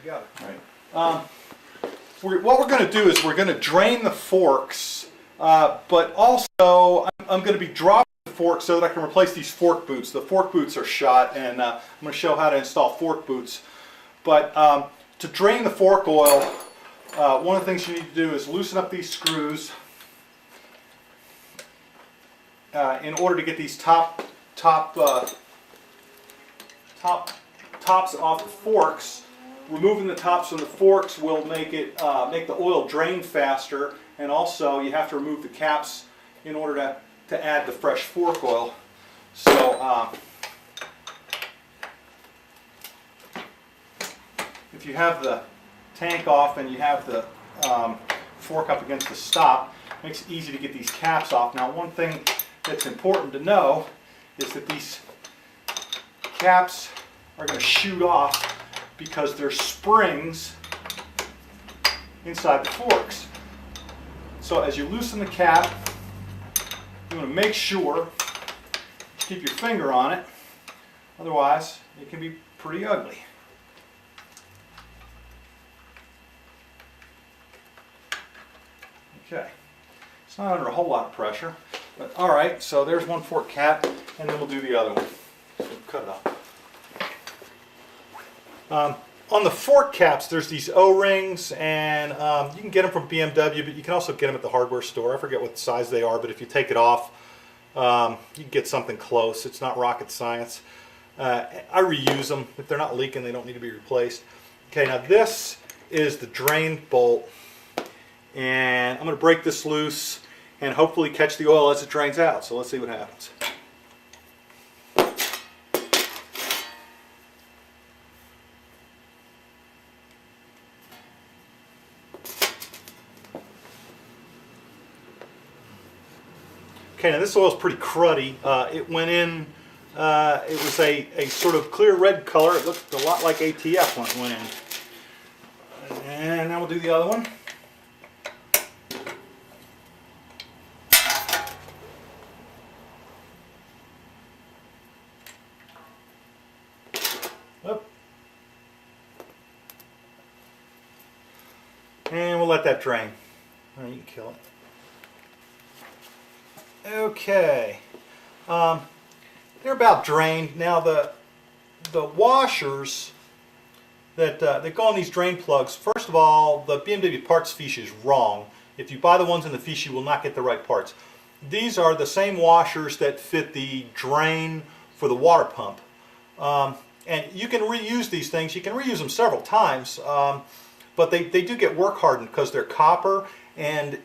together. Right. What we're going to do is we're going to drain the forks, but also I'm going to be dropping the forks so that I can replace these fork boots. The fork boots are shot, and I'm going to show how to install fork boots. But to drain the fork oil, one of the things you need to do is loosen up these screws in order to get these tops off the forks. Removing the tops from the forks will make the oil drain faster, and also you have to remove the caps in order to add the fresh fork oil. So if you have the tank off and you have the fork up against the stop, it makes it easy to get these caps off. Now, one thing that's important to know is that these caps are going to shoot off because there's springs inside the forks. So as you loosen the cap, you want to make sure to keep your finger on it, otherwise it can be pretty ugly. Okay, it's not under a whole lot of pressure, but alright, so there's one fork cap, and then we'll do the other one. So cut it off. On the fork caps, there's these O-rings, and you can get them from BMW, but you can also get them at the hardware store. I forget what size they are, but if you take it off, you can get something close. It's not rocket science. I reuse them. If they're not leaking, they don't need to be replaced. Okay, now this is the drain bolt, and I'm going to break this loose and hopefully catch the oil as it drains out. So let's see what happens. Okay, now this oil is pretty cruddy. It went in, it was a sort of clear red color. It looked a lot like ATF when it went in. And now we'll do the other one. Up. And we'll let that drain. All right, you can kill it. Okay, they're about drained. Now the washers that go on these drain plugs, first of all, the BMW parts fiche is wrong. If you buy the ones in the fiche, you will not get the right parts. These are the same washers that fit the drain for the water pump. And you can reuse these things. You can reuse them several times, but they do get work hardened because they're copper, and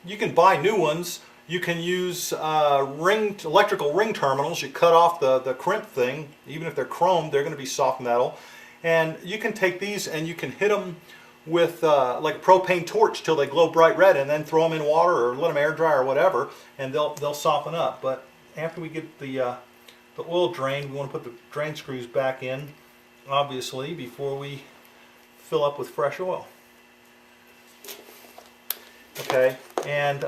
you can buy new ones. You can use electrical ring terminals. You cut off the crimp thing. Even if they're chrome, they're going to be soft metal. And you can take these and you can hit them with like a propane torch till they glow bright red, and then throw them in water or let them air dry or whatever, and they'll soften up. But after we get the oil drained, we want to put the drain screws back in, obviously, before we fill up with fresh oil. Okay, and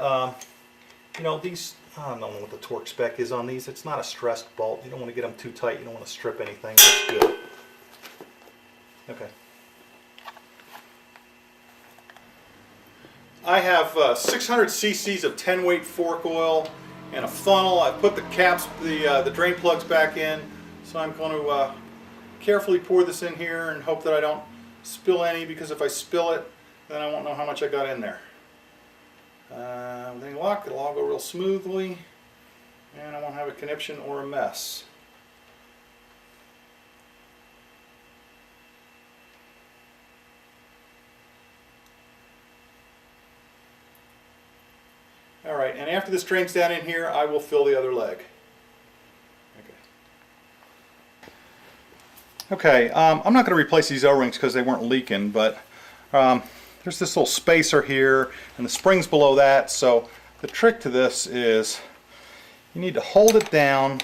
you know, these, I don't know what the torque spec is on these. It's not a stressed bolt. You don't want to get them too tight. You don't want to strip anything. That's good. Okay. I have 600 cc's of 10-weight fork oil and a funnel. I put the caps, the drain plugs back in. So I'm going to carefully pour this in here and hope that I don't spill any, because if I spill it, then I won't know how much I got in there. Everything locked, it'll all go real smoothly, and I won't have a conniption or a mess. Alright, and after this drains down in here, I will fill the other leg. Okay, I'm not going to replace these O-rings because they weren't leaking, but there's this little spacer here and the springs below that. So the trick to this is you need to hold it down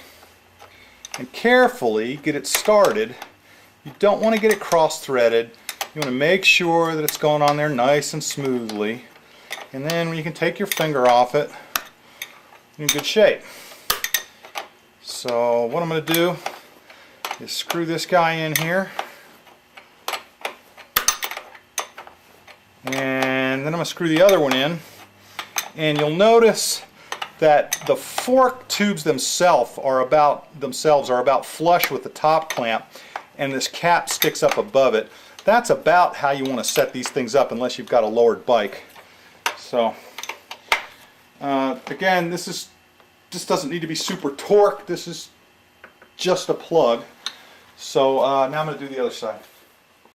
and carefully get it started. You don't want to get it cross-threaded. You want to make sure that it's going on there nice and smoothly, and then you can take your finger off it, you're in good shape. So what I'm going to do is screw this guy in here. And then I'm going to screw the other one in. And you'll notice that the fork tubes themselves are about flush with the top clamp, and this cap sticks up above it. That's about how you want to set these things up unless you've got a lowered bike. So again, this doesn't need to be super torqued. This is just a plug. So now I'm going to do the other side.